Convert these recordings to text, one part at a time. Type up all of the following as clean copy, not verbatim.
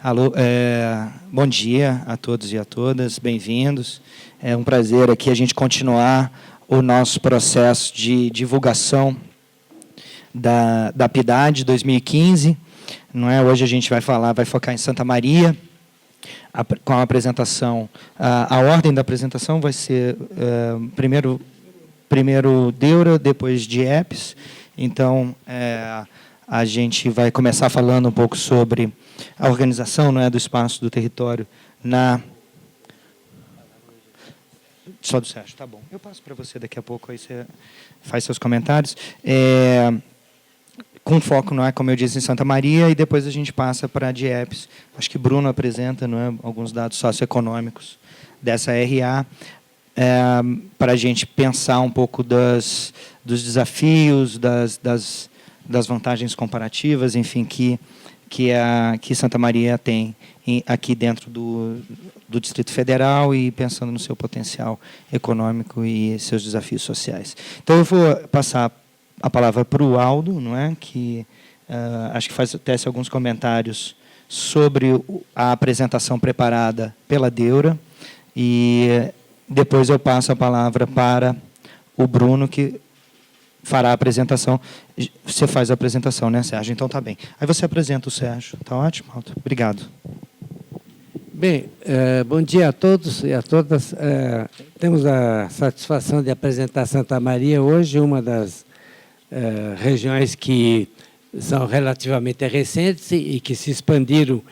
Alô, bom dia a todos e a todas, bem-vindos. É um prazer aqui a gente continuar o nosso processo de divulgação da PIDAD 2015. Não é? Hoje a gente vai focar em Santa Maria, com a apresentação. A ordem da apresentação vai ser primeiro Deura, depois DIEPS. Então, a gente vai começar falando um pouco sobre a organização, não é, do espaço do território Só do Sérgio, tá bom. Eu passo para você daqui a pouco, aí você faz seus comentários. Com foco, não é, como eu disse, em Santa Maria, e depois a gente passa para a DIEPS. Acho que Bruno apresenta, não é, alguns dados socioeconômicos dessa RA, para a gente pensar um pouco dos desafios, das vantagens comparativas, enfim, que Santa Maria tem aqui dentro do Distrito Federal e pensando no seu potencial econômico e seus desafios sociais. Então, eu vou passar a palavra para o Aldo, não é? Que acho que tece alguns comentários sobre a apresentação preparada pela Deura, e depois eu passo a palavra para o Bruno, que fará a apresentação. Você faz a apresentação, né, Sérgio? Então, tá bem. Aí você apresenta o Sérgio. Tá ótimo, Aldo? Obrigado. Bem, bom dia a todos e a todas. Temos a satisfação de apresentar Santa Maria hoje, uma das regiões que são relativamente recentes e que se expandiram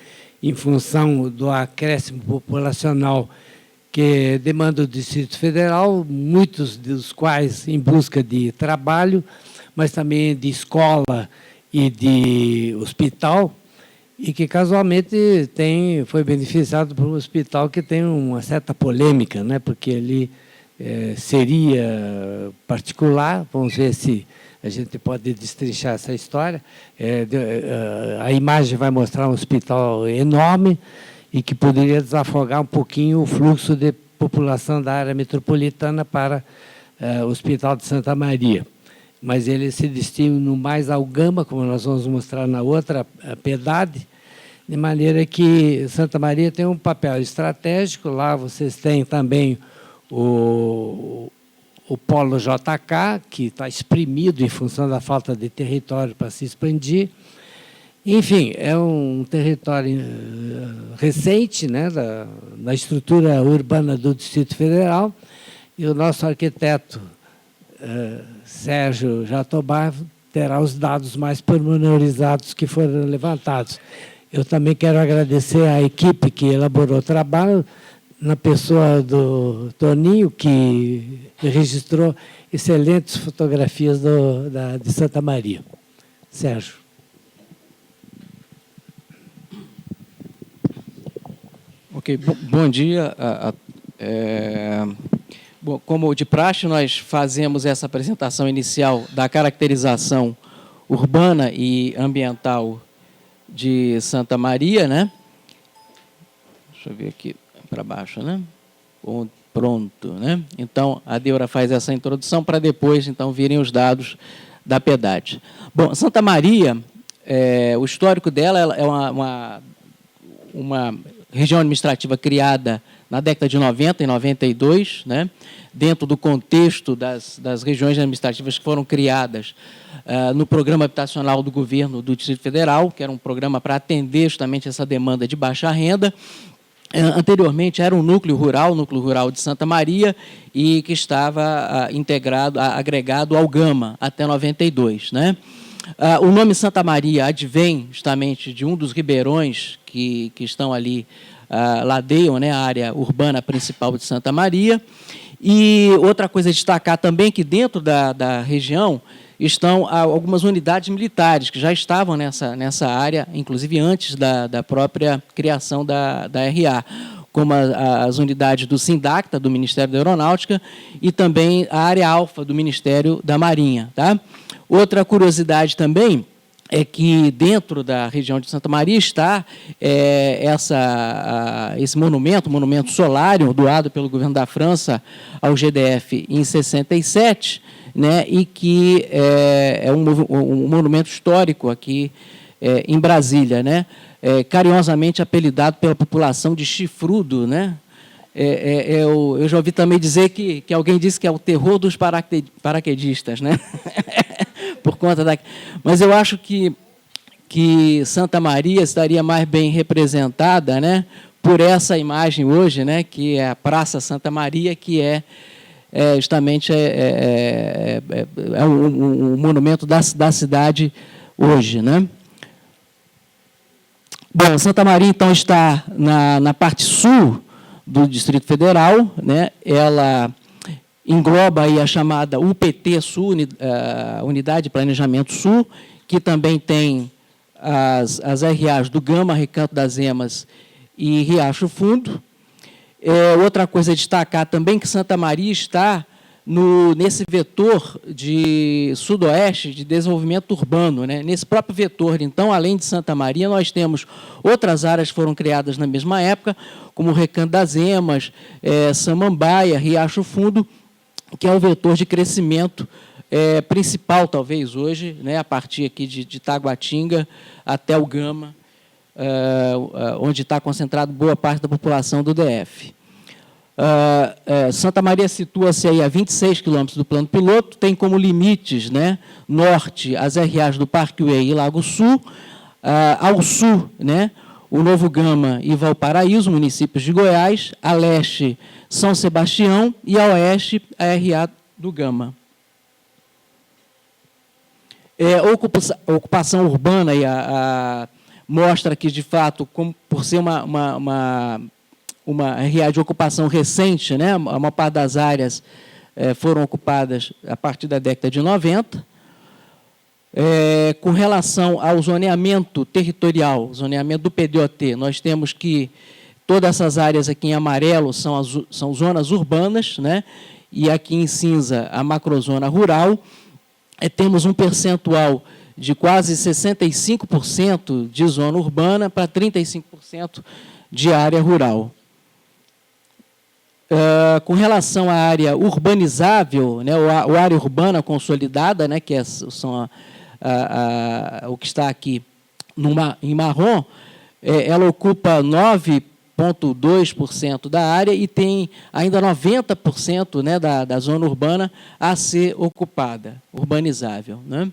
em função do acréscimo populacional que demanda o Distrito Federal, muitos dos quais em busca de trabalho, mas também de escola e de hospital, e que casualmente foi beneficiado por um hospital que tem uma certa polêmica, né? Porque ele seria particular. Vamos ver se a gente pode destrinchar essa história. A imagem vai mostrar um hospital enorme e que poderia desafogar um pouquinho o fluxo de população da área metropolitana para o Hospital de Santa Maria. Mas ele se destina mais ao Gama, como nós vamos mostrar na outra PIDAD, de maneira que Santa Maria tem um papel estratégico. Lá vocês têm também o Polo JK, que está exprimido em função da falta de território para se expandir. Enfim, é um território recente, né, da estrutura urbana do Distrito Federal, e o nosso arquiteto, Sérgio Jatobá, terá os dados mais pormenorizados que foram levantados. Eu também quero agradecer à equipe que elaborou o trabalho, na pessoa do Toninho, que registrou excelentes fotografias de Santa Maria. Sérgio. Ok, bom dia. Bom, como de praxe, nós fazemos essa apresentação inicial da caracterização urbana e ambiental de Santa Maria, né? Deixa eu ver aqui para baixo, né? Pronto, né? Então, a Deura faz essa introdução para depois, então, virem os dados da PIDAD. Bom, Santa Maria, o histórico dela é uma região administrativa criada na década de 90 e 92, né, dentro do contexto das regiões administrativas que foram criadas no Programa Habitacional do Governo do Distrito Federal, que era um programa para atender justamente essa demanda de baixa renda. Anteriormente era um núcleo rural de Santa Maria, e que estava agregado ao Gama até 92, né? O nome Santa Maria advém justamente de um dos ribeirões que estão ali, ladeiam, né, a área urbana principal de Santa Maria. E outra coisa a destacar também, que dentro da região estão algumas unidades militares que já estavam nessa área, inclusive antes da própria criação da RA, como as unidades do SINDACTA, do Ministério da Aeronáutica, e também a área alfa do Ministério da Marinha. Tá? Outra curiosidade também é que dentro da região de Santa Maria está esse monumento, o Monumento Solário, doado pelo governo da França ao GDF em 67, né, e que é um monumento histórico aqui em Brasília, né? Carinhosamente apelidado pela população de chifrudo, né? Eu já ouvi também dizer que alguém disse que é o terror dos paraquedistas, né? Por conta da... Mas eu acho que Santa Maria estaria mais bem representada, né, por essa imagem hoje, né, que é a Praça Santa Maria, que justamente um monumento da cidade hoje, né? Bom, Santa Maria, então, está na parte sul do Distrito Federal, né? Ela engloba aí a chamada UPT Sul, Unidade de Planejamento Sul, que também tem as RAs do Gama, Recanto das Emas e Riacho Fundo. Outra coisa a destacar também que Santa Maria está nesse vetor de sudoeste de desenvolvimento urbano, né? Nesse próprio vetor, então, além de Santa Maria, nós temos outras áreas que foram criadas na mesma época, como o Recanto das Emas, Samambaia, Riacho Fundo, que é o vetor de crescimento principal, talvez, hoje, né, a partir aqui de Taguatinga até o Gama, onde está concentrado boa parte da população do DF. Santa Maria situa-se aí a 26 quilômetros do plano piloto, tem como limites, né, norte as RAs do Parkway e Lago Sul, ao sul, né, o Novo Gama e Valparaíso, municípios de Goiás, a leste São Sebastião e a oeste a RA do Gama. Ocupação urbana mostra que, de fato, por ser uma RA de ocupação recente, né, a maior parte das áreas foram ocupadas a partir da década de 90. Com relação ao zoneamento territorial, zoneamento do PDOT, nós temos que todas essas áreas aqui em amarelo são zonas urbanas, né, e aqui em cinza a macrozona rural. Temos um percentual de quase 65% de zona urbana para 35% de área rural. Com relação à área urbanizável, né, ou área urbana consolidada, né, que são o que está aqui em marrom, ela ocupa 9,2% da área e tem ainda 90%, né, da zona urbana a ser ocupada, urbanizável, né?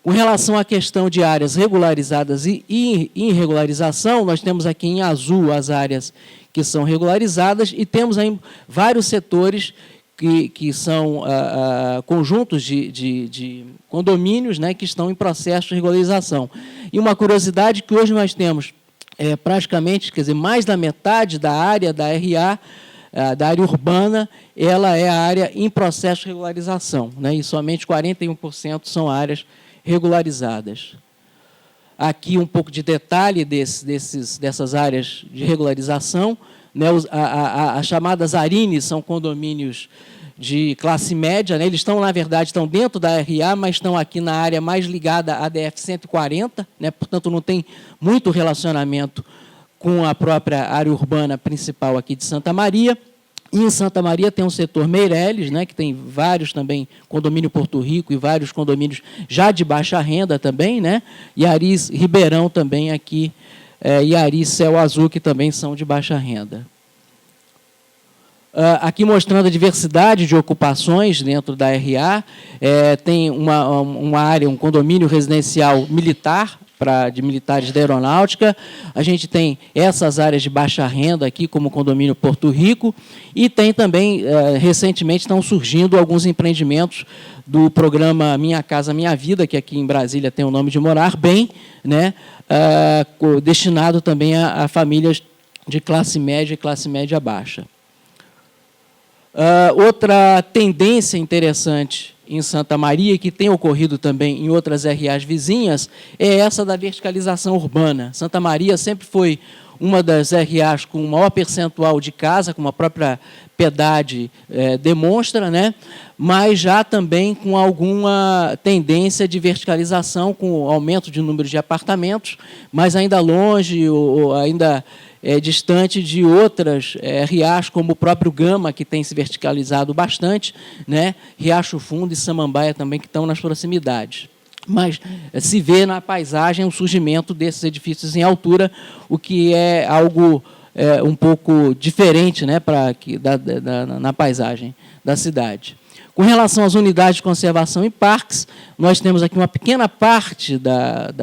Com relação à questão de áreas regularizadas e irregularização, nós temos aqui em azul as áreas que são regularizadas e temos aí vários setores que são conjuntos de condomínios, né, que estão em processo de regularização. E uma curiosidade que hoje nós temos praticamente, quer dizer, mais da metade da área da RA, da área urbana, ela é a área em processo de regularização, né, e somente 41% são áreas regularizadas. Aqui um pouco de detalhe dessas áreas de regularização, né, as chamadas ARINES são condomínios de classe média, né, eles estão, na verdade, estão dentro da RA, mas estão aqui na área mais ligada à DF 140, né, portanto, não tem muito relacionamento com a própria área urbana principal aqui de Santa Maria. E em Santa Maria tem um setor Meireles, né, que tem vários também, condomínio Porto Rico e vários condomínios já de baixa renda também, né, e Aris Ribeirão também aqui, e Aris Céu Azul, que também são de baixa renda. Aqui mostrando a diversidade de ocupações dentro da RA, tem uma área, um condomínio residencial militar, de militares da aeronáutica, a gente tem essas áreas de baixa renda aqui, como o condomínio Porto Rico, e tem também, recentemente, estão surgindo alguns empreendimentos do programa Minha Casa Minha Vida, que aqui em Brasília tem o nome de Morar Bem, né, destinado também a famílias de classe média e classe média baixa. Outra tendência interessante em Santa Maria, que tem ocorrido também em outras RAs vizinhas, é essa da verticalização urbana. Santa Maria sempre foi uma das RAs com o maior percentual de casa, como a própria Piedade demonstra, né? Mas já também com alguma tendência de verticalização, com o aumento de número de apartamentos, mas ainda longe, ou ainda distante de outras RAs, como o próprio Gama, que tem se verticalizado bastante, né? Riacho Fundo e Samambaia também, que estão nas proximidades. mas se vê na paisagem o surgimento desses edifícios em altura, o que é algo um pouco diferente, né, na paisagem da cidade. Com relação às unidades de conservação e parques, nós temos aqui uma pequena parte da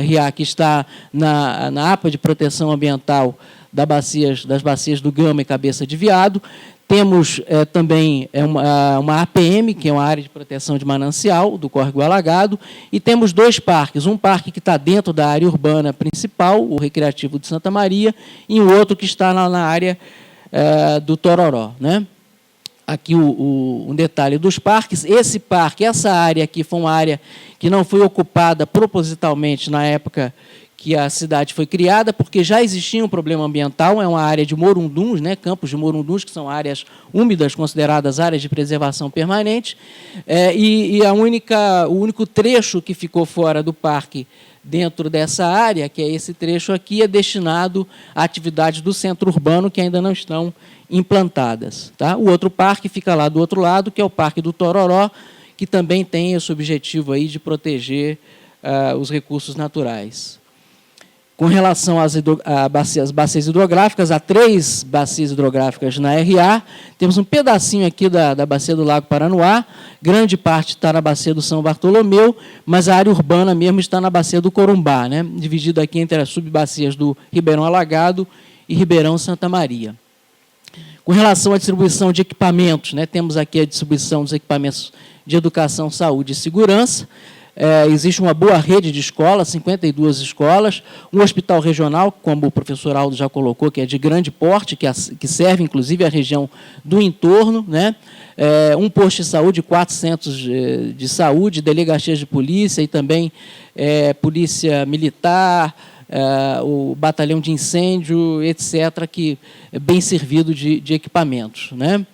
RA que está na APA de proteção ambiental das bacias do Gama e Cabeça de Veado. Temos também uma APM, que é uma área de proteção de manancial, do Córrego Alagado, e temos 2 parques, um parque que está dentro da área urbana principal, o Recreativo de Santa Maria, e um outro que está na área do Tororó, né? Aqui um detalhe dos parques. Esse parque, essa área aqui, foi uma área que não foi ocupada propositalmente na época que a cidade foi criada, porque já existia um problema ambiental, é uma área de morunduns, né, campos de morunduns, que são áreas úmidas, consideradas áreas de preservação permanente, e o único trecho que ficou fora do parque dentro dessa área, que é esse trecho aqui, é destinado a atividades do centro urbano que ainda não estão implantadas. Tá? O outro parque fica lá do outro lado, que é o Parque do Tororó, que também tem esse objetivo aí de proteger os recursos naturais. Com relação às bacias hidrográficas, há 3 bacias hidrográficas na RA, temos um pedacinho aqui da bacia do Lago Paranoá, grande parte está na bacia do São Bartolomeu, mas a área urbana mesmo está na bacia do Corumbá, né, dividida aqui entre as subbacias do Ribeirão Alagado e Ribeirão Santa Maria. Com relação à distribuição de equipamentos, né, temos aqui a distribuição dos equipamentos de educação, saúde e segurança. Existe uma boa rede de escolas, 52 escolas, um hospital regional, como o professor Aldo já colocou, que é de grande porte, que serve, inclusive, a região do entorno, né? Um posto de saúde, 4 centros de saúde, delegacias de polícia e também polícia militar, o batalhão de incêndio, etc., que é bem servido de equipamentos, né?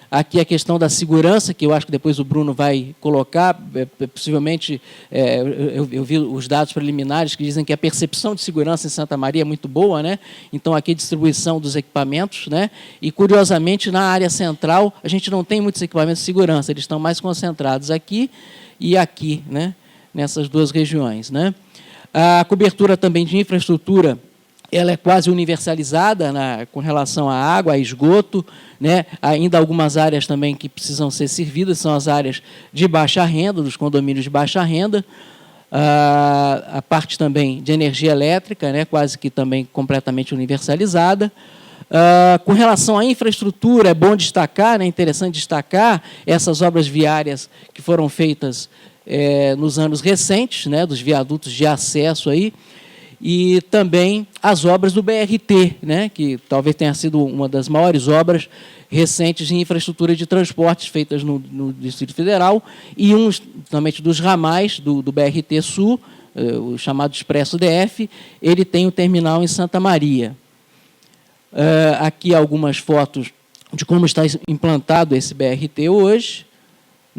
Aqui a questão da segurança, que eu acho que depois o Bruno vai colocar, possivelmente, eu vi os dados preliminares que dizem que a percepção de segurança em Santa Maria é muito boa, né? Então, aqui a distribuição dos equipamentos, né? E, curiosamente, na área central, a gente não tem muitos equipamentos de segurança, eles estão mais concentrados aqui e aqui, né? Nessas 2 regiões, né? A cobertura também de infraestrutura, ela é quase universalizada com relação à água, a esgoto, né? Ainda algumas áreas também que precisam ser servidas, são as áreas de baixa renda, dos condomínios de baixa renda, a parte também de energia elétrica, né? Quase que também completamente universalizada. Com relação à infraestrutura, é bom destacar, né? É interessante destacar essas obras viárias que foram feitas nos anos recentes, né? Dos viadutos de acesso aí, e também as obras do BRT, né, que talvez tenha sido uma das maiores obras recentes de infraestrutura de transportes feitas no Distrito Federal, e também dos ramais do BRT Sul, o chamado Expresso DF, ele tem um terminal em Santa Maria. Aqui algumas fotos de como está implantado esse BRT hoje,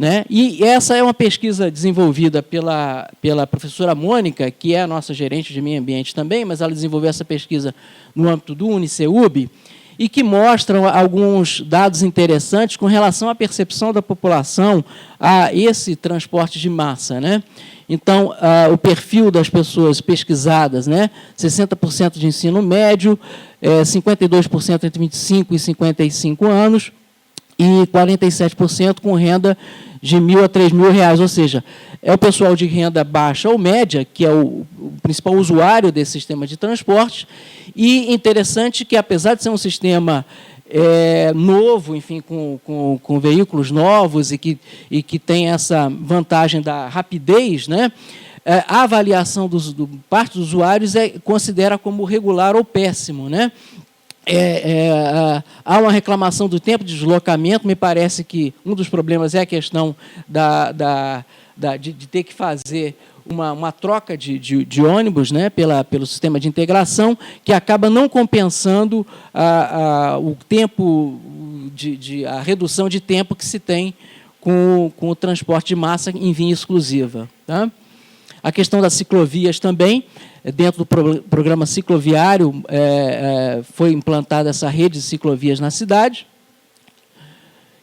né? E essa é uma pesquisa desenvolvida pela professora Mônica, que é a nossa gerente de meio ambiente também, mas ela desenvolveu essa pesquisa no âmbito do UniCeub, e que mostram alguns dados interessantes com relação à percepção da população a esse transporte de massa, né? Então, o perfil das pessoas pesquisadas, né? 60% de ensino médio, 52% entre 25 e 55 anos, e 47% com renda de R$1.000 a R$3.000, ou seja, é o pessoal de renda baixa ou média, que é o principal usuário desse sistema de transporte, e interessante que, apesar de ser um sistema novo, enfim, com veículos novos e que tem essa vantagem da rapidez, né, a avaliação parte dos usuários considera como regular ou péssimo, né? Há uma reclamação do tempo de deslocamento. Me parece que um dos problemas é a questão de ter que fazer uma troca de ônibus, né, pelo sistema de integração, que acaba não compensando o tempo, a redução de tempo que se tem com o transporte de massa em via exclusiva. Tá? A questão das ciclovias também, dentro do programa cicloviário, foi implantada essa rede de ciclovias na cidade.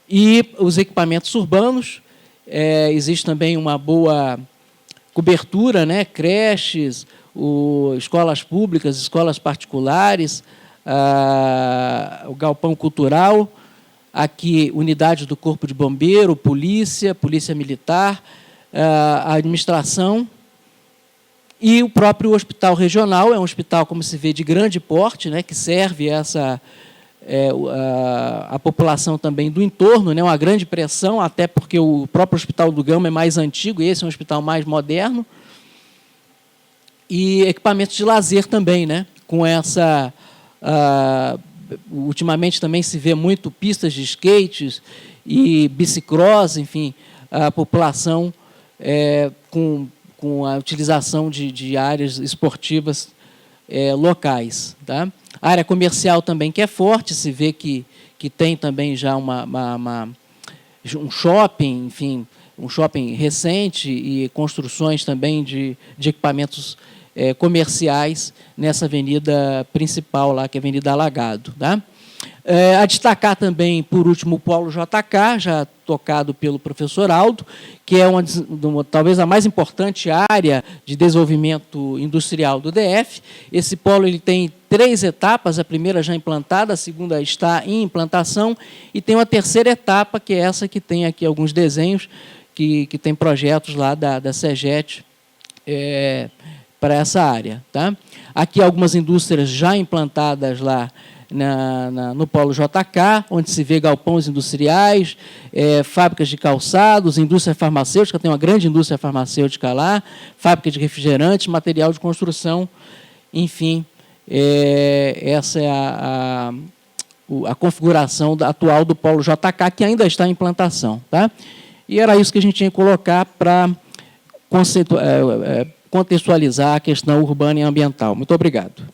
E os equipamentos urbanos, existe também uma boa cobertura, né, creches, escolas públicas, escolas particulares, o galpão cultural, aqui unidades do Corpo de Bombeiro, polícia Militar, a administração e o próprio hospital regional. É um hospital, como se vê, de grande porte, né, que serve a população também do entorno, né, uma grande pressão, até porque o próprio Hospital do Gama é mais antigo, e esse é um hospital mais moderno. E equipamentos de lazer também, né, com essa... ultimamente também se vê muito pistas de skates e bicicross, enfim, a população com a utilização de áreas esportivas locais. Tá? A área comercial também, que é forte, se vê que tem também já um shopping, enfim, um shopping recente e construções também de equipamentos comerciais nessa avenida principal, lá, que é a Avenida Alagado. Tá? A destacar também, por último, o Polo JK, já tocado pelo professor Aldo, que é talvez a mais importante área de desenvolvimento industrial do DF. Esse polo ele tem 3 etapas, a primeira já implantada, a segunda está em implantação, e tem uma terceira etapa, que é essa que tem aqui alguns desenhos, que tem projetos lá da CEGET para essa área. Tá? Aqui algumas indústrias já implantadas lá no Polo JK, onde se vê galpões industriais, fábricas de calçados, indústria farmacêutica, tem uma grande indústria farmacêutica lá, fábrica de refrigerantes, material de construção, enfim, essa é a configuração atual do Polo JK, que ainda está em implantação. Tá? E era isso que a gente tinha que colocar para contextualizar a questão urbana e ambiental. Muito obrigado.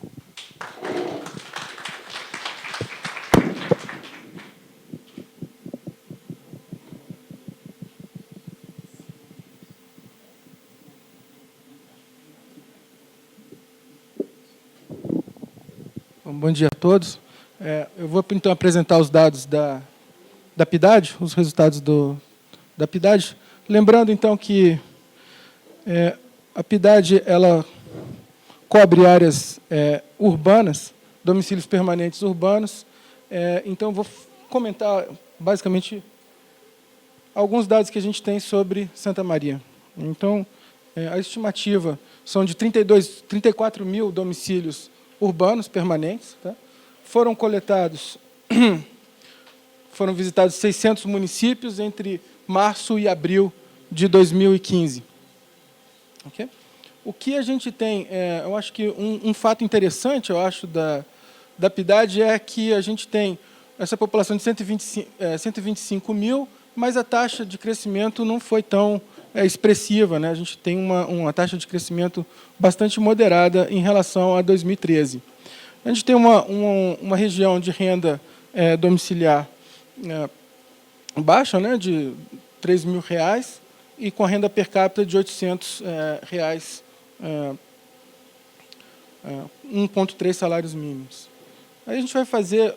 Bom dia a todos. Eu vou, então, apresentar os dados da PIDAD, os resultados da PIDAD. Lembrando, então, que a PIDAD ela cobre áreas urbanas, domicílios permanentes urbanos. Então, vou comentar, basicamente, alguns dados que a gente tem sobre Santa Maria. Então, a estimativa são de 34 mil domicílios urbanos permanentes. Tá? Foram visitados 600 municípios entre março e abril de 2015. Okay? O que a gente tem, eu acho que um fato interessante, eu acho, da PIDAD é que a gente tem essa população de 125 mil, mas a taxa de crescimento não foi tão expressiva, né? A gente tem uma taxa de crescimento bastante moderada em relação a 2013. A gente tem uma região de renda domiciliar baixa, né, de R$ 3.000, e com a renda per capita de R$ 800, 1,3 salários mínimos. Aí a gente vai fazer...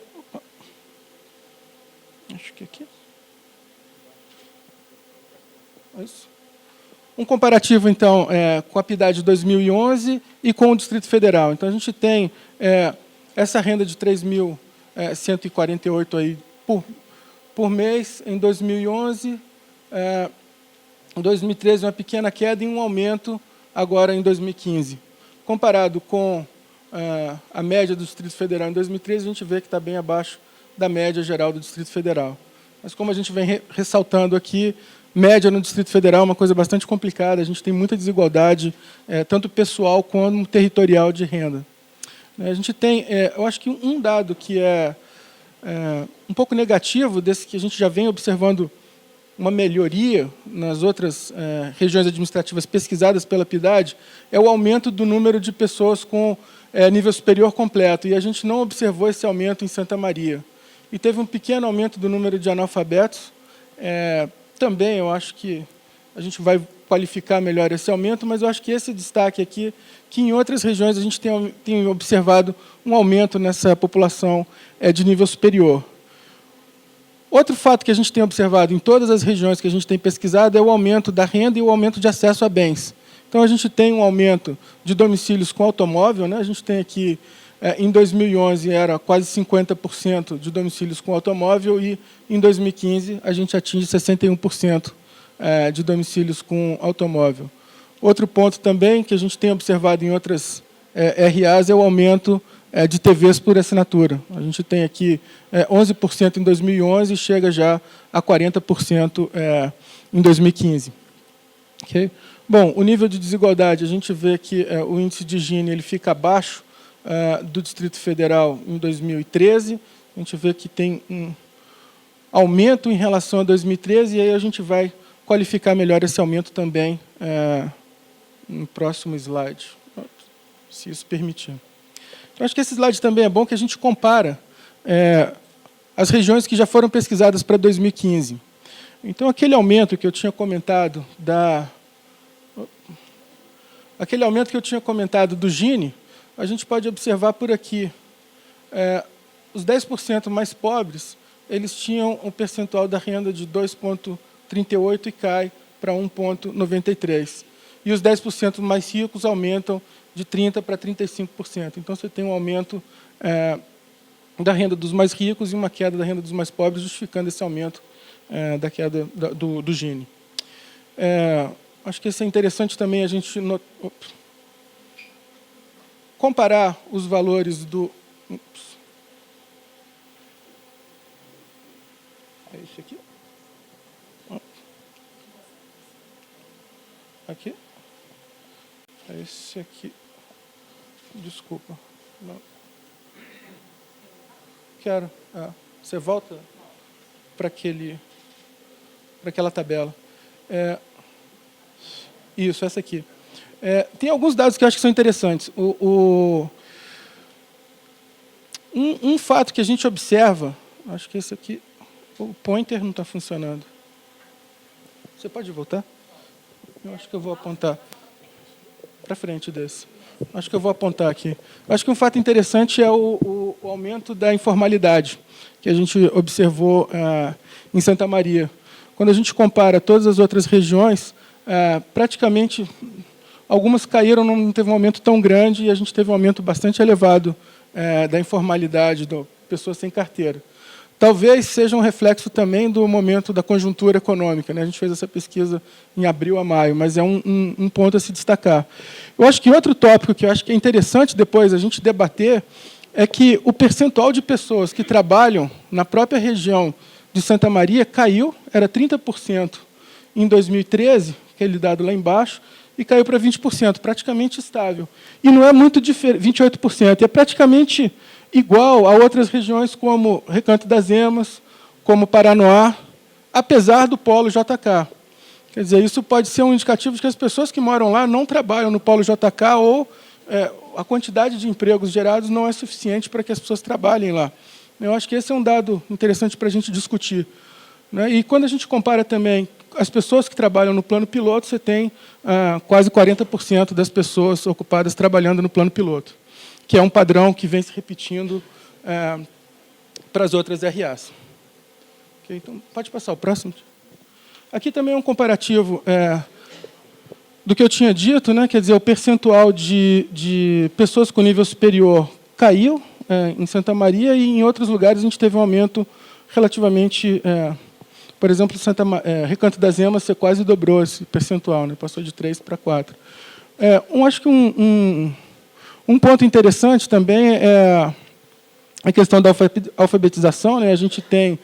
Acho que aqui... Isso. Um comparativo, então, com a PIDAD de 2011 e com o Distrito Federal. Então, a gente tem essa renda de 3.148 aí por mês em 2011, em 2013 uma pequena queda e um aumento agora em 2015. Comparado com a média do Distrito Federal em 2013, a gente vê que está bem abaixo da média geral do Distrito Federal. Mas, como a gente vem ressaltando aqui, média no Distrito Federal é uma coisa bastante complicada, a gente tem muita desigualdade, tanto pessoal quanto territorial de renda. A gente tem, eu acho que um dado que é um pouco negativo, desse que a gente já vem observando uma melhoria nas outras regiões administrativas pesquisadas pela PIDAD, é o aumento do número de pessoas com nível superior completo, e a gente não observou esse aumento em Santa Maria. E teve um pequeno aumento do número de analfabetos. Também eu acho que a gente vai qualificar melhor esse aumento, mas eu acho que esse destaque aqui, que em outras regiões a gente tem observado um aumento nessa população de nível superior. Outro fato que a gente tem observado em todas as regiões que a gente tem pesquisado é o aumento da renda e o aumento de acesso a bens. Então, a gente tem um aumento de domicílios com automóvel, né? A gente tem aqui, em 2011, era quase 50% de domicílios com automóvel, e em 2015 a gente atinge 61% de domicílios com automóvel. Outro ponto também que a gente tem observado em outras RAs é o aumento de TVs por assinatura. A gente tem aqui 11% em 2011 e chega já a 40% em 2015. Okay? Bom, o nível de desigualdade, a gente vê que o índice de Gini ele fica abaixo do Distrito Federal em 2013. A gente vê que tem um aumento em relação a 2013, e aí a gente vai qualificar melhor esse aumento também no próximo slide, se isso permitir. Eu acho que esse slide também é bom, que a gente compara as regiões que já foram pesquisadas para 2015. Então, aquele aumento que eu tinha comentado do Gini, a gente pode observar por aqui. Os 10% mais pobres, eles tinham um percentual da renda de 2,38 e cai para 1,93. E os 10% mais ricos aumentam de 30% para 35%. Então, você tem um aumento da renda dos mais ricos e uma queda da renda dos mais pobres, justificando esse aumento da queda do Gini. Acho que isso é interessante também a gente comparar os valores do... É isso aqui. Aqui. É esse aqui. Desculpa. Não. Quero. Você volta para aquela tabela. Isso, essa aqui. Tem alguns dados que eu acho que são interessantes. Um fato que a gente observa, acho que esse aqui, o pointer não está funcionando. Você pode voltar? Eu acho que eu vou apontar para frente desse. Acho que eu vou apontar aqui. Acho que um fato interessante é o aumento da informalidade, que a gente observou em Santa Maria. Quando a gente compara todas as outras regiões, praticamente algumas caíram, não teve um aumento tão grande, e a gente teve um aumento bastante elevado da informalidade, de pessoas sem carteira. Talvez seja um reflexo também do momento da conjuntura econômica, né? A gente fez essa pesquisa em abril a maio, mas é um ponto a se destacar. Eu acho que outro tópico que eu acho que é interessante depois a gente debater é que o percentual de pessoas que trabalham na própria região de Santa Maria caiu, era 30% em 2013, aquele dado lá embaixo, e caiu para 20%, praticamente estável. E não é muito diferente, 28%, é praticamente igual a outras regiões como Recanto das Emas, como Paranoá, apesar do polo JK. Quer dizer, isso pode ser um indicativo de que as pessoas que moram lá não trabalham no polo JK, ou a quantidade de empregos gerados não é suficiente para que as pessoas trabalhem lá. Eu acho que esse é um dado interessante para a gente discutir. Né? E quando a gente compara também as pessoas que trabalham no plano piloto, você tem quase 40% das pessoas ocupadas trabalhando no plano piloto, que é um padrão que vem se repetindo para as outras RAs. Okay, então, pode passar o próximo. Aqui também é um comparativo do que eu tinha dito, né? Quer dizer, o percentual de pessoas com nível superior caiu em Santa Maria, e em outros lugares a gente teve um aumento relativamente... por exemplo, Recanto das Emas, você quase dobrou esse percentual, né? Passou de 3% para 4%. Acho que um ponto interessante também é a questão da alfabetização, né? A gente tem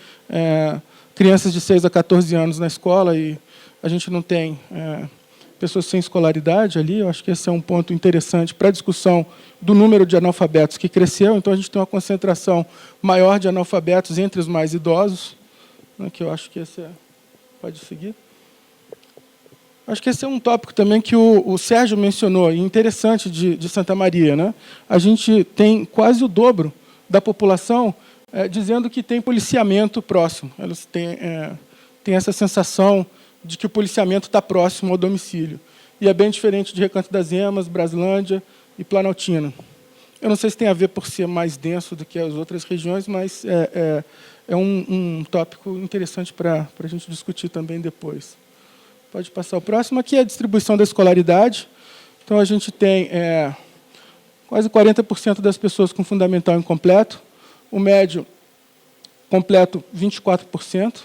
crianças de 6 a 14 anos na escola, e a gente não tem pessoas sem escolaridade ali. Eu acho que esse é um ponto interessante para a discussão do número de analfabetos que cresceu. Então, a gente tem uma concentração maior de analfabetos entre os mais idosos, né? Que eu acho que esse pode seguir. Acho que esse é um tópico também que o Sérgio mencionou, e interessante de Santa Maria, né? A gente tem quase o dobro da população dizendo que tem policiamento próximo. Elas têm essa sensação de que o policiamento está próximo ao domicílio. E é bem diferente de Recanto das Emas, Braslândia e Planaltina. Eu não sei se tem a ver por ser mais denso do que as outras regiões, mas é um tópico interessante para a gente discutir também depois. Pode passar o próximo. Aqui é a distribuição da escolaridade. Então, a gente tem quase 40% das pessoas com fundamental incompleto. O médio completo, 24%.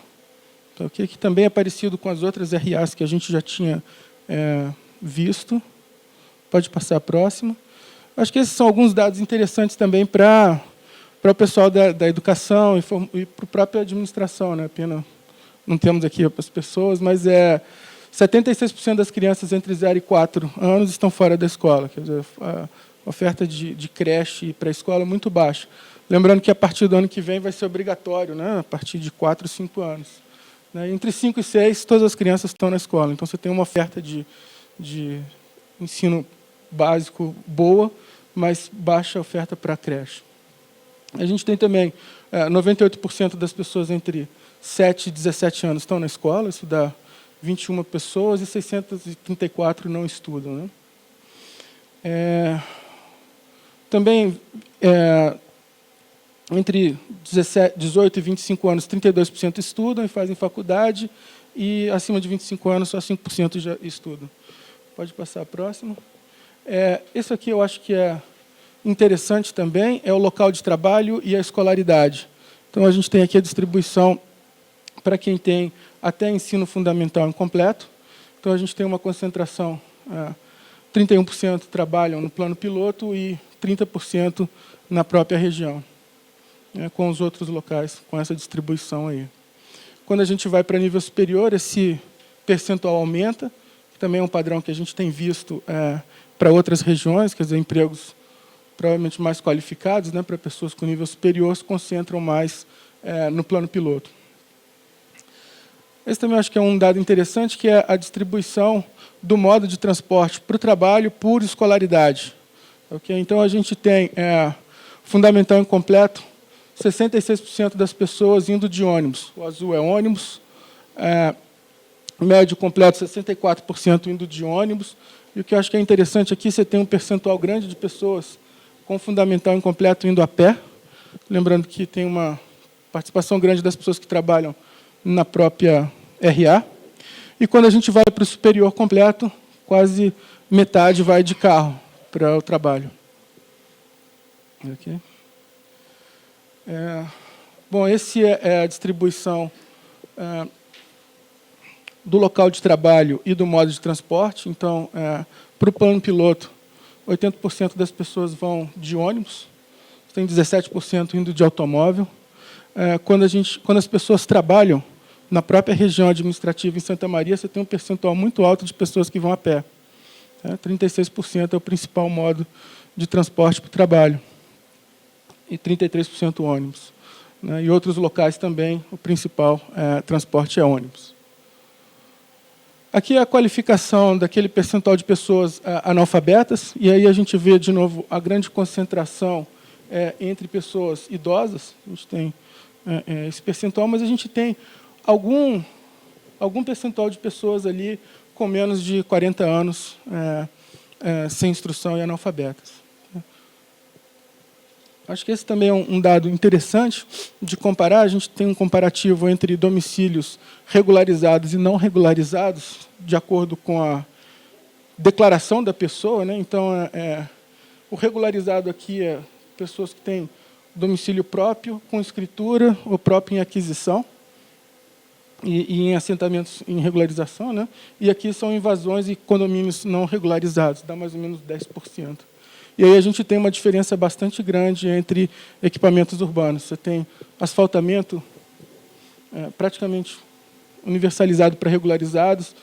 Então, aqui, que também é parecido com as outras RAs que a gente já tinha visto. Pode passar a próxima. Acho que esses são alguns dados interessantes também para o pessoal da educação e para a própria administração, né? Pena não temos aqui as pessoas, mas 76% das crianças entre 0 e 4 anos estão fora da escola. Quer dizer, a oferta de creche e pré-escola é muito baixa. Lembrando que, a partir do ano que vem, vai ser obrigatório, né? A partir de 4 ou 5 anos. Né? Entre 5 e 6, todas as crianças estão na escola. Então, você tem uma oferta de ensino básico boa, mas baixa oferta para a creche. A gente tem também 98% das pessoas entre 7 e 17 anos estão na escola, isso dá 21 pessoas, e 634 não estudam. Né? Também, entre 18 e 25 anos, 32% estudam e fazem faculdade, e acima de 25 anos, só 5% já estudam. Pode passar a próxima. Isso aqui eu acho que é interessante também, é o local de trabalho e a escolaridade. Então, a gente tem aqui a distribuição para quem tem até ensino fundamental incompleto. Então, a gente tem uma concentração, 31% trabalham no plano piloto e 30% na própria região, com os outros locais, com essa distribuição aí. Quando a gente vai para nível superior, esse percentual aumenta, que também é um padrão que a gente tem visto para outras regiões, quer dizer, empregos provavelmente mais qualificados, né, para pessoas com nível superior, se concentram mais no plano piloto. Esse também acho que é um dado interessante, que é a distribuição do modo de transporte para o trabalho por escolaridade. Okay? Então, a gente tem fundamental incompleto, 66% das pessoas indo de ônibus. O azul é ônibus. Médio completo, 64% indo de ônibus. E o que eu acho que é interessante aqui, você tem um percentual grande de pessoas com fundamental incompleto indo a pé. Lembrando que tem uma participação grande das pessoas que trabalham na própria RA. E quando a gente vai para o superior completo, quase metade vai de carro para o trabalho. Okay. Bom, esse é a distribuição do local de trabalho e do modo de transporte. Então, para o plano piloto, 80% das pessoas vão de ônibus, tem 17% indo de automóvel. Quando as pessoas trabalham na própria região administrativa em Santa Maria, você tem um percentual muito alto de pessoas que vão a pé. 36% é o principal modo de transporte para o trabalho. E 33% ônibus. E outros locais também, o principal transporte é ônibus. Aqui é a qualificação daquele percentual de pessoas analfabetas, e aí a gente vê, de novo, a grande concentração entre pessoas idosas. A gente tem esse percentual, mas a gente tem algum percentual de pessoas ali com menos de 40 anos sem instrução e analfabetas. Acho que esse também é um dado interessante de comparar. A gente tem um comparativo entre domicílios regularizados e não regularizados, de acordo com a declaração da pessoa. Né? Então, o regularizado aqui é pessoas que têm domicílio próprio, com escritura, ou próprio em aquisição, e em assentamentos em regularização. Né? E aqui são invasões e condomínios não regularizados, dá mais ou menos 10%. E aí a gente tem uma diferença bastante grande entre equipamentos urbanos. Você tem asfaltamento praticamente universalizado para regularizados,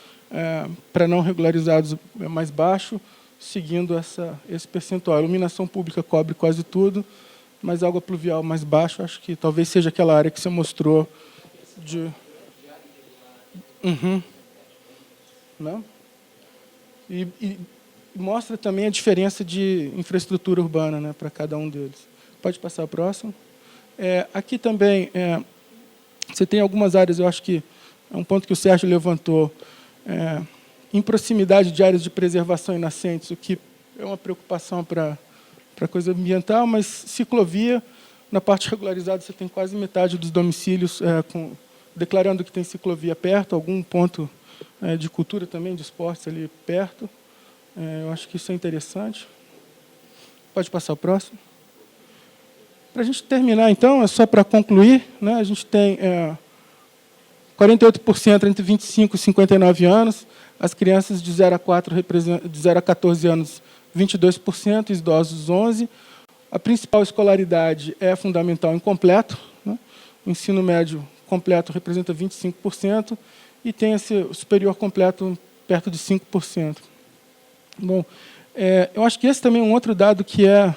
para não regularizados é mais baixo, seguindo esse percentual. A iluminação pública cobre quase tudo, mas água pluvial mais baixo, acho que talvez seja aquela área que você mostrou de... Não? E mostra também a diferença de infraestrutura urbana, né, para cada um deles. Pode passar o próximo. Aqui também você tem algumas áreas, eu acho que é um ponto que o Sérgio levantou, em proximidade de áreas de preservação e nascentes, o que é uma preocupação para a coisa ambiental, mas ciclovia, na parte regularizada, você tem quase metade dos domicílios declarando que tem ciclovia perto, algum ponto de cultura também, de esportes ali perto. Eu acho que isso é interessante. Pode passar o próximo. Para a gente terminar, então, é só para concluir, né, a gente tem 48% entre 25 e 59 anos, as crianças de 0 a 14 anos, 22%, idosos, 11%. A principal escolaridade é fundamental incompleto, né? O ensino médio completo representa 25%, e tem o superior completo perto de 5%. Bom, eu acho que esse também é um outro dado que é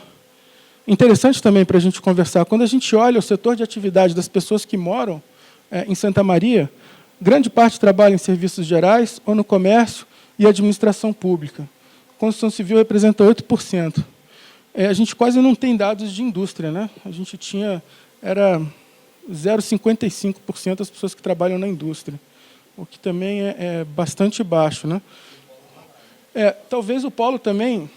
interessante também para a gente conversar. Quando a gente olha o setor de atividade das pessoas que moram em Santa Maria, grande parte trabalha em serviços gerais ou no comércio e administração pública. A construção civil representa 8%. A gente quase não tem dados de indústria, né? A gente era 0,55% das pessoas que trabalham na indústria, o que também é bastante baixo, né? Talvez o polo também,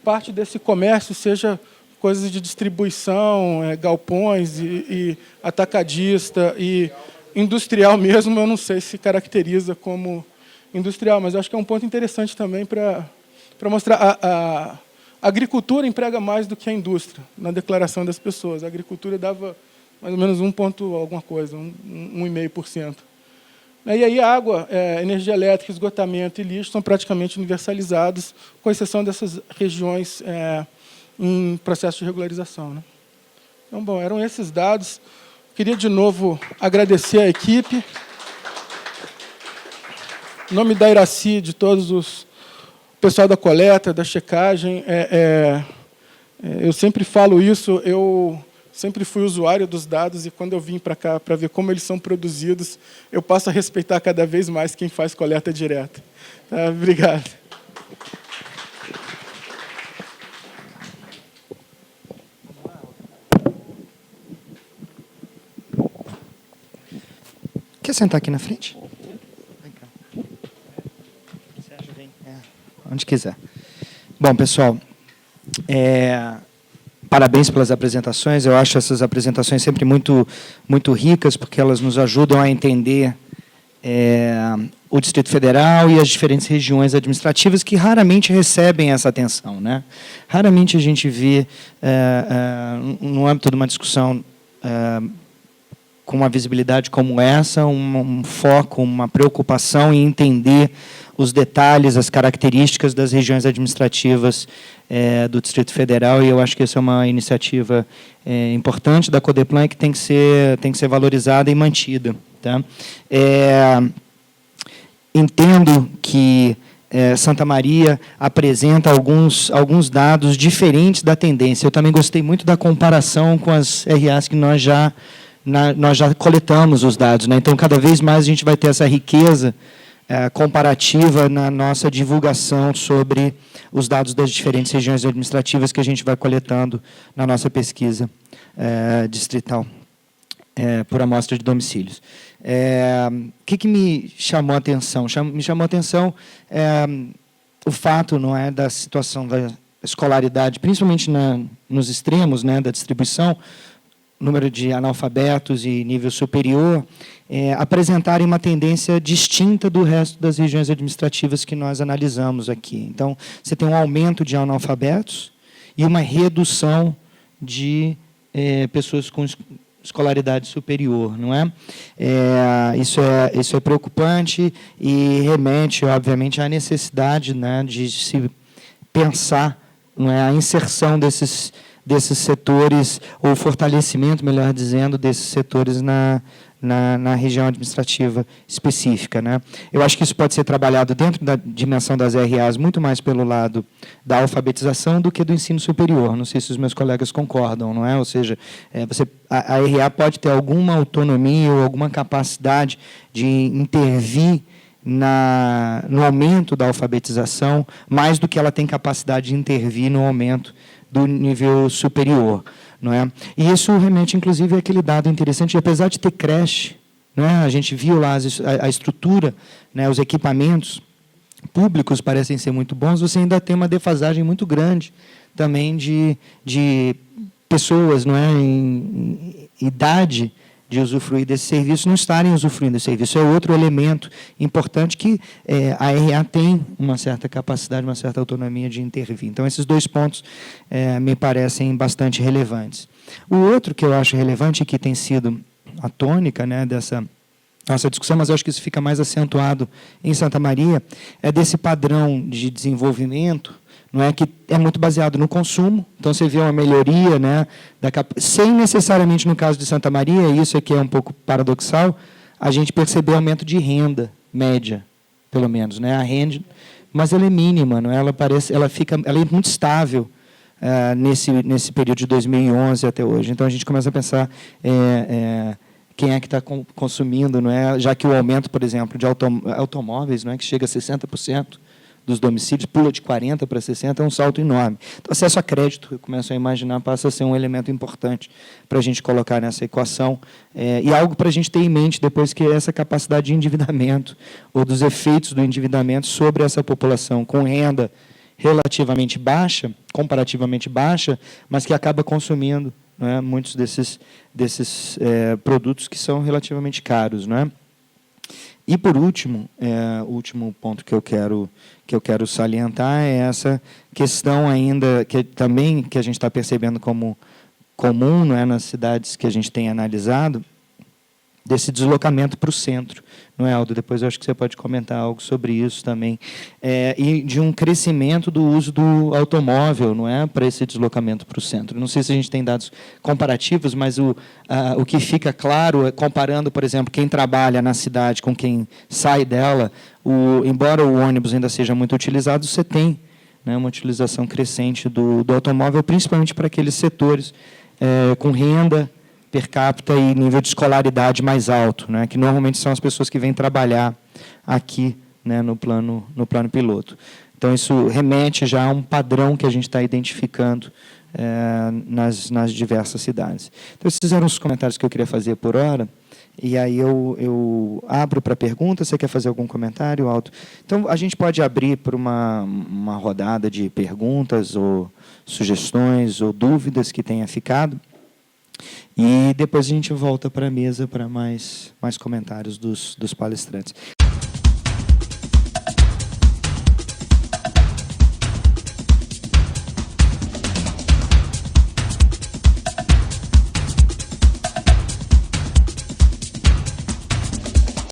parte desse comércio seja coisas de distribuição, galpões e atacadista e industrial mesmo, eu não sei se caracteriza como industrial, mas acho que é um ponto interessante também para mostrar. A agricultura emprega mais do que a indústria, na declaração das pessoas. A agricultura dava mais ou menos 1,5%. E aí a água, energia elétrica, esgotamento e lixo são praticamente universalizados, com exceção dessas regiões em processo de regularização, né? Então, bom, eram esses dados. Queria, de novo, agradecer à equipe. Em nome da Iraci, de todos o pessoal da coleta, da checagem, eu sempre falo isso, eu sempre fui usuário dos dados, e quando eu vim para cá para ver como eles são produzidos, eu passo a respeitar cada vez mais quem faz coleta direta. Tá? Obrigado. Quer sentar aqui na frente? Vem cá. Sérgio, vem. Onde quiser. Bom, pessoal, parabéns pelas apresentações. Eu acho essas apresentações sempre muito ricas, porque elas nos ajudam a entender o Distrito Federal e as diferentes regiões administrativas que raramente recebem essa atenção, né? Raramente a gente vê, no âmbito de uma discussão com uma visibilidade como essa, um foco, uma preocupação em entender os detalhes, as características das regiões administrativas do Distrito Federal, e eu acho que essa é uma iniciativa importante da Codeplan, que tem que ser valorizada e mantida. Tá? Entendo que Santa Maria apresenta alguns dados diferentes da tendência. Eu também gostei muito da comparação com as RAs que nós já coletamos os dados, né? Então, cada vez mais a gente vai ter essa riqueza comparativa na nossa divulgação sobre os dados das diferentes regiões administrativas que a gente vai coletando na nossa pesquisa distrital por amostra de domicílios. O que me chamou a atenção? Me chamou a atenção o fato, não é, da situação da escolaridade, principalmente nos extremos, né, da distribuição, número de analfabetos e nível superior, apresentarem uma tendência distinta do resto das regiões administrativas que nós analisamos aqui. Então, você tem um aumento de analfabetos e uma redução de pessoas com escolaridade superior, não é? Isso é preocupante e remete, obviamente, à necessidade, né, de se pensar, não é, a inserção desses setores, ou o fortalecimento, melhor dizendo, desses setores na região administrativa específica, né? Eu acho que isso pode ser trabalhado dentro da dimensão das RAs, muito mais pelo lado da alfabetização do que do ensino superior. Não sei se os meus colegas concordam, não é? Ou seja, a RA pode ter alguma autonomia ou alguma capacidade de intervir no aumento da alfabetização, mais do que ela tem capacidade de intervir no aumento do nível superior, não é? E isso remete, inclusive, àquele dado interessante, apesar de ter creche, não é? A gente viu lá a estrutura, né, os equipamentos públicos parecem ser muito bons, você ainda tem uma defasagem muito grande também de pessoas, não é, em idade de usufruir desse serviço não estarem usufruindo desse serviço. É outro elemento importante que a RA tem uma certa capacidade, uma certa autonomia de intervir. Então, esses dois pontos me parecem bastante relevantes. O outro que eu acho relevante, que tem sido a tônica, né, dessa nossa discussão, mas eu acho que isso fica mais acentuado em Santa Maria, é desse padrão de desenvolvimento, não é, que é muito baseado no consumo. Então, você vê uma melhoria, né, sem necessariamente, no caso de Santa Maria, isso aqui é um pouco paradoxal, a gente percebeu aumento de renda média, pelo menos, né, a renda, mas ela é mínima, não é? Ela é muito estável nesse período de 2011 até hoje. Então, a gente começa a pensar quem é que está consumindo, não é? Já que o aumento, por exemplo, de automóveis, não é, que chega a 60% dos domicílios, pula de 40% para 60%, é um salto enorme. Então, acesso a crédito, eu começo a imaginar, passa a ser um elemento importante para a gente colocar nessa equação, e algo para a gente ter em mente depois, que é essa capacidade de endividamento, ou dos efeitos do endividamento sobre essa população com renda relativamente baixa, comparativamente baixa, mas que acaba consumindo, não é, muitos desses produtos que são relativamente caros, não é? E, por último, o último ponto que eu quero salientar é essa questão ainda, que a gente está percebendo como comum, não é, nas cidades que a gente tem analisado, desse deslocamento para o centro, não é, Aldo? Depois eu acho que você pode comentar algo sobre isso também. E de um crescimento do uso do automóvel, não é, para esse deslocamento para o centro. Não sei se a gente tem dados comparativos, mas o que fica claro, comparando, por exemplo, quem trabalha na cidade com quem sai dela, embora o ônibus ainda seja muito utilizado, você tem, né, uma utilização crescente do automóvel, principalmente para aqueles setores com renda per capita e nível de escolaridade mais alto, né, que normalmente são as pessoas que vêm trabalhar aqui, né, no plano piloto. Então, isso remete já a um padrão que a gente está identificando nas diversas cidades. Então, esses eram os comentários que eu queria fazer por hora, e aí eu abro para perguntas. Você quer fazer algum comentário, Aldo? Então, a gente pode abrir para uma rodada de perguntas, ou sugestões, ou dúvidas que tenha ficado. E depois a gente volta para a mesa para mais comentários dos palestrantes.